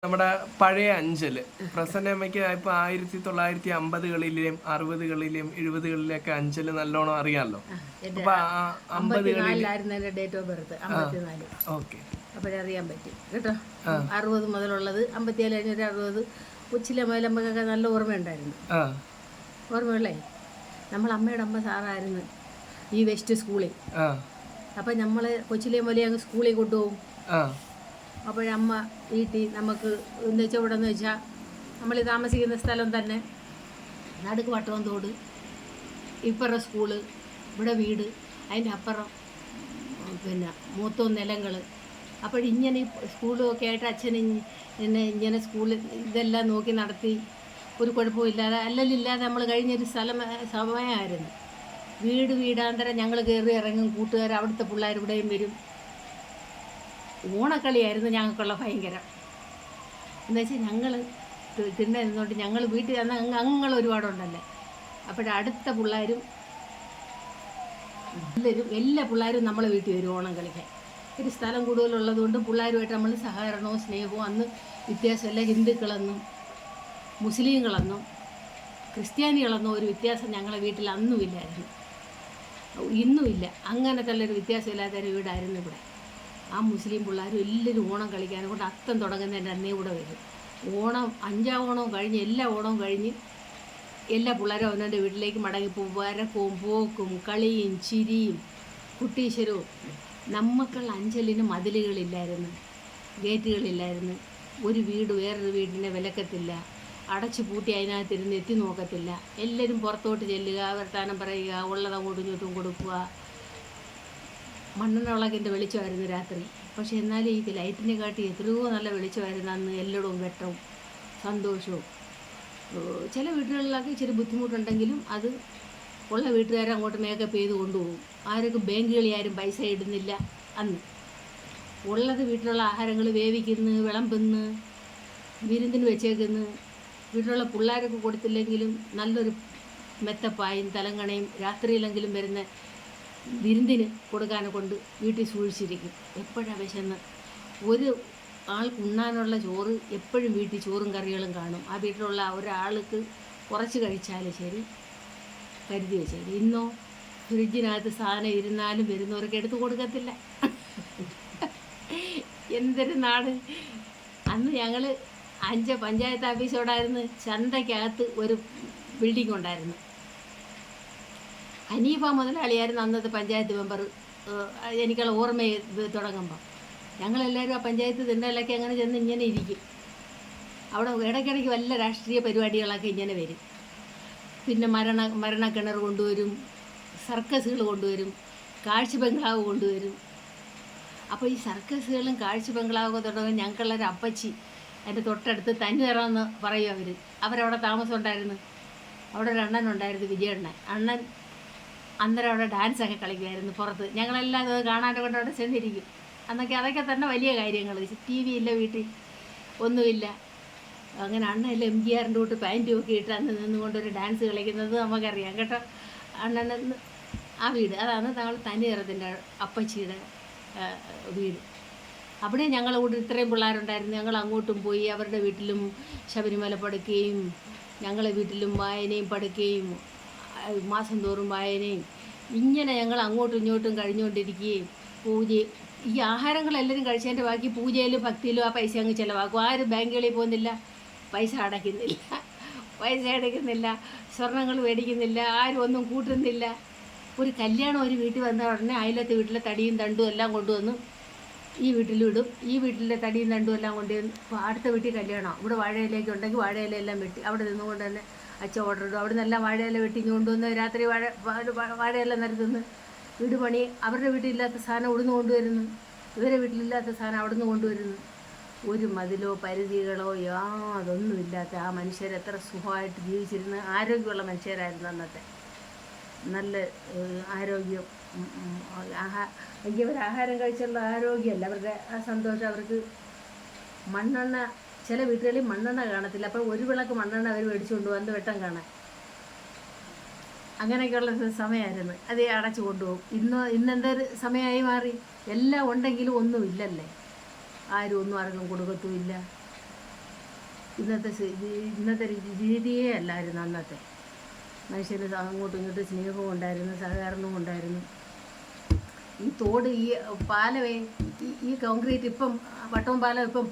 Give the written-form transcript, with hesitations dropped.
നമ്മുടെ പഴയ അഞ്ചല് പ്രസന്നമ്മയ്ക്ക് ഇപ്പൊ 1950-കളിലെയും 60-കളിലെയും 70-കളിലെയൊക്കെ അഞ്ചല് നല്ലോണം അറിയാമല്ലോ. അപ്പൊ 54 ഡേറ്റ് ഓഫ് ബർത്ത് 54. ഓക്കെ, അപ്പോഴറിയാൻ പറ്റും കേട്ടോ. 60 മുതലുള്ളത് 57 കഴിഞ്ഞൊരു 60 കൊച്ചിലെ മുതൽ നമുക്കൊക്കെ നല്ല ഓർമ്മയുണ്ടായിരുന്നു. ഓർമ്മയുള്ളേ, നമ്മൾ അമ്മയുടെ അമ്മ സാറായിരുന്നു ഈ വെസ്റ്റ് സ്കൂളിൽ. അപ്പം നമ്മൾ കൊച്ചിലെ മുതലേ അങ്ങ് സ്കൂളിൽ കൊണ്ടുപോകും. അപ്പോഴമ്മ വീട്ടിൽ നമുക്ക് എന്ന് വെച്ചാൽ ഇവിടെ എന്ന് വെച്ചാൽ നമ്മൾ താമസിക്കുന്ന സ്ഥലം തന്നെ നടുക്ക് വട്ടവും തോട്, ഇപ്പുറം സ്കൂള്, ഇവിടെ വീട്, അതിൻ്റെ അപ്പുറം പിന്നെ മൂത്തവും നിലങ്ങൾ. അപ്പോഴിങ്ങനെ സ്കൂളും ഒക്കെ ആയിട്ട് അച്ഛൻ എന്നെ ഇങ്ങനെ സ്കൂളിൽ ഇതെല്ലാം നോക്കി നടത്തി ഒരു കുഴപ്പമില്ലാതെ അല്ലല്ലില്ലാതെ നമ്മൾ കഴിഞ്ഞൊരു സമയമായിരുന്നു. വീടാന്തരം ഞങ്ങൾ കയറി ഇറങ്ങും, കൂട്ടുകാർ അവിടുത്തെ പിള്ളേർ ഇവിടെയും വരും. ഓണക്കളിയായിരുന്നു ഞങ്ങൾക്കുള്ള ഭയങ്കരം. എന്നുവെച്ചാൽ ഞങ്ങൾ തിന്നിരുന്നോണ്ട് ഞങ്ങൾ വീട്ടിൽ അന്ന് അങ്ങൾ ഒരുപാടുണ്ടല്ലേ. അപ്പോഴടുത്ത പിള്ളേരും എല്ലാ പിള്ളേരും നമ്മളെ വീട്ടിൽ വരും ഓണം കളിക്കാൻ. ഒരു സ്ഥലം കൂടുതലുള്ളതുകൊണ്ട് പിള്ളേരുമായിട്ട് നമ്മൾ സഹകരണവും സ്നേഹവും അന്ന് വ്യത്യാസമല്ല. ഹിന്ദുക്കളെന്നും മുസ്ലിങ്ങളെന്നും ക്രിസ്ത്യാനികളെന്നും ഒരു വ്യത്യാസം ഞങ്ങളെ വീട്ടിൽ അന്നുമില്ലായിരുന്നു, ഇന്നുമില്ല. അങ്ങനത്തെ ഉള്ളൊരു വ്യത്യാസമില്ലാത്തൊരു വീടായിരുന്നു ഇവിടെ. ആ മുസ്ലിം പിള്ളേരും എല്ലാവരും ഓണം കളിക്കാനും കൊണ്ട് അത്തം തുടങ്ങുന്നതിൻ്റെ അന്നേ കൂടെ വരും. ഓണം 5-ാം ഓണവും കഴിഞ്ഞ് എല്ലാ ഓണവും കഴിഞ്ഞ് എല്ലാ പിള്ളേരും അവനവൻ്റെ വീട്ടിലേക്ക് മടങ്ങിപ്പോവും. വരക്കവും പോക്കും കളിയും ചിരിയും കുട്ടീശ്വരവും. നമുക്കുള്ള അഞ്ചലിന് മതിലുകളില്ലായിരുന്നു, ഗേറ്റുകളില്ലായിരുന്നു. ഒരു വീട് വേറൊരു വീടിനെ വിലക്കത്തില്ല, അടച്ചു പൂട്ടി അതിനകത്തിരുന്ന് എത്തി നോക്കത്തില്ല. എല്ലാവരും പുറത്തോട്ട് ചെല്ലുക, വർത്താനം പറയുക, ഉള്ളത് അങ്ങോട്ടും ഇങ്ങോട്ടും കൊടുക്കുക. മണ്ണെണ്ണ വിളക്കിൻ്റെ വെളിച്ചമായിരുന്നു രാത്രി. പക്ഷെ എന്നാലും ഈ ലൈറ്റിനെ കാട്ടി എത്രയോ നല്ല വെളിച്ചമായിരുന്നു അന്ന്. എല്ലായിടവും വെട്ടവും സന്തോഷവും. ചില വീടുകളിലൊക്കെ ഇച്ചിരി ബുദ്ധിമുട്ടുണ്ടെങ്കിലും അത് ഉള്ള വീട്ടുകാരെ അങ്ങോട്ട് മേക്കപ്പ് ചെയ്ത് കൊണ്ടുപോകും. ആർക്കും ബാങ്കുകളിൽ ആരും പൈസ ഇടുന്നില്ല അന്ന്. ഉള്ളത് വീട്ടിലുള്ള ആഹാരങ്ങൾ വേവിക്കുന്നു, വിളമ്പുന്നു, വിരുന്നിന് വെച്ചേക്കുന്നു. വീട്ടിലുള്ള പിള്ളേരൊക്കെ കൊടുത്തില്ലെങ്കിലും നല്ലൊരു മെത്തപ്പായും തലങ്ങണയും രാത്രിയിലെങ്കിലും വരുന്ന വിരുന്നിന് കൊടുക്കാനെ കൊണ്ട് വീട്ടിൽ സൂക്ഷിച്ചിരിക്കും. എപ്പോഴാണ് വിശന്ന് ഒരു ആൾക്ക് ഉണ്ണാനുള്ള ചോറ് എപ്പോഴും വീട്ടിൽ ചോറും കറികളും കാണും. ആ വീട്ടിലുള്ള ഒരാൾക്ക് കുറച്ച് കഴിച്ചാലും ശരി, കരുതി വെച്ചാൽ. ഇന്നോ ഫ്രിഡ്ജിനകത്ത് സാധനം ഇരുന്നാലും വരുന്നവർക്ക് എടുത്തു കൊടുക്കത്തില്ല. എന്തൊരു നാട്! അന്ന് ഞങ്ങൾ 5 പഞ്ചായത്ത് ഓഫീസോടായിരുന്നു. ചന്തയ്ക്കകത്ത് ഒരു ബിൽഡിംഗ് ഉണ്ടായിരുന്നു. ഹനീഫ മുതലാളിയായിരുന്നു അന്നത്തെ പഞ്ചായത്ത് മെമ്പർ. എനിക്കുള്ള ഓർമ്മ തുടങ്ങുമ്പോൾ ഞങ്ങളെല്ലാവരും ആ പഞ്ചായത്ത് തിണ്ടയിലൊക്കെ അങ്ങനെ ചെന്ന് ഇങ്ങനെ ഇരിക്കും. അവിടെ ഇടയ്ക്കിടയ്ക്ക് വല്ല രാഷ്ട്രീയ പരിപാടികളൊക്കെ ഇങ്ങനെ വരും. പിന്നെ മരണക്കിണർ കൊണ്ടുവരും, സർക്കസുകൾ കൊണ്ടുവരും, കാഴ്ച ബംഗ്ലാവ് കൊണ്ടുവരും. അപ്പോൾ ഈ സർക്കസുകളും കാഴ്ച ബംഗ്ലാവൊക്കെ തുടങ്ങും. ഞങ്ങൾക്കുള്ളൊരു അപ്പച്ചി എൻ്റെ തൊട്ടടുത്ത് തന്നിറന്ന് പറയും. അവരവിടെ താമസം ഉണ്ടായിരുന്നു. അവിടെ ഒരു അണ്ണനുണ്ടായിരുന്നു, വിജയണ്ണൻ. അണ്ണൻ അന്നേരം അവിടെ ഡാൻസൊക്കെ കളിക്കുമായിരുന്നു പുറത്ത്. ഞങ്ങളെല്ലാം അത് കാണാൻ കൊണ്ട് അവിടെ ചെന്നിരിക്കും. അതൊക്കെ തന്നെ വലിയ കാര്യങ്ങൾ. TV ഇല്ല വീട്ടിൽ, ഒന്നുമില്ല. അങ്ങനെ അണ്ണനെല്ലാം MGRൻ്റെ കൂട്ട് പാൻറ്റും ഒക്കെ ഇട്ട് അന്ന് നിന്നുകൊണ്ടൊരു ഡാൻസ് കളിക്കുന്നത് നമുക്കറിയാം കേട്ടോ. അണ്ണനെന്ന് ആ വീട് അതാണ് ഞങ്ങൾ തനിനിറത്തിൻ്റെ അപ്പച്ചിയുടെ വീട്. അവിടെ ഞങ്ങളുടെ കൂടെ ഇത്രയും പിള്ളേരുണ്ടായിരുന്നു. ഞങ്ങൾ അങ്ങോട്ടും പോയി അവരുടെ വീട്ടിലും ശബരിമല പടുക്കുകയും ഞങ്ങളെ വീട്ടിലും വായനയും പടുക്കുകയും മാസം തോറും വായനയും ഇങ്ങനെ ഞങ്ങൾ അങ്ങോട്ടും ഇങ്ങോട്ടും കഴിഞ്ഞുകൊണ്ടിരിക്കുകയും പൂജയും ഈ ആഹാരങ്ങളെല്ലാവരും കഴിച്ചതിൻ്റെ ബാക്കി പൂജയിലും ഭക്തിയിലും ആ പൈസ അങ്ങ് ചിലവാക്കും. ആരും ബാങ്കുകളിൽ പോകുന്നില്ല, പൈസ അടയ്ക്കുന്നില്ല, സ്വർണ്ണങ്ങൾ മേടിക്കുന്നില്ല, ആരും ഒന്നും കൂട്ടുന്നില്ല. ഒരു കല്യാണം ഒരു വീട്ടിൽ വന്ന ഉടനെ അയലത്തെ വീട്ടിലെ തടിയും തണ്ടും എല്ലാം കൊണ്ടുവന്ന് ഈ വീട്ടിലിടും. ഈ വീട്ടിലെ തടിയും തണ്ടും എല്ലാം കൊണ്ടുവന്ന് അടുത്ത വീട്ടിൽ കല്യാണം. ഇവിടെ വാഴയിലേക്ക് ഉണ്ടെങ്കിൽ വാഴയിലെല്ലാം വെട്ടി അവിടെ നിന്നുകൊണ്ട് തന്നെ അച്ഛൻ ഓർഡർ ഇടും. അവിടെ നിന്നെല്ലാം വാഴയില വെട്ടി കൊണ്ടുവന്ന് രാത്രി വാഴയില നിരത്തുന്നു. വീട് പണി. അവരുടെ വീട്ടിലില്ലാത്ത സാധനം ഇവിടുന്ന് കൊണ്ടുവരുന്നു, ഇവരെ വീട്ടിലില്ലാത്ത സാധനം അവിടുന്ന് കൊണ്ടുവരുന്നു. ഒരു മതിലോ പരിധികളോ യാതൊന്നുമില്ലാത്ത ആ മനുഷ്യർ എത്ര സുഖമായിട്ട് ജീവിച്ചിരുന്ന ആരോഗ്യമുള്ള മനുഷ്യരായിരുന്നു അന്നത്തെ. നല്ല ആരോഗ്യം. അവർ ആഹാരം കഴിച്ചുള്ള ആരോഗ്യമല്ല അവരുടെ ആ സന്തോഷം. അവർക്ക് മണ്ണെണ്ണ, ചില വീട്ടുകളിൽ മണ്ണെണ്ണ കാണത്തില്ല. അപ്പോൾ ഒരു വിളക്ക് മണ്ണെണ്ണ അവർ മേടിച്ചുകൊണ്ട് വന്ന് വെട്ടം കാണാൻ. അങ്ങനെയൊക്കെയുള്ള സമയമായിരുന്നു. അത് അടച്ചു കൊണ്ടുപോകും. ഇന്നെന്തൊരു സമയമായി മാറി. എല്ലാം ഉണ്ടെങ്കിലും ഒന്നുമില്ലല്ലേ. ആരും ഒന്നും ആർക്കും കൊടുക്കത്തുമില്ല. ഇന്നത്തെ രീതിയേ അല്ലായിരുന്നു അന്നത്തെ. മനുഷ്യന് അങ്ങോട്ടും ഇങ്ങോട്ടും സ്നേഹവും ഉണ്ടായിരുന്നു, സഹകരണവും ഉണ്ടായിരുന്നു. ഈ തോട്, ഈ പാലമേ, ഈ കോൺക്രീറ്റ് ഇപ്പം വട്ടവും പാലം ഇപ്പം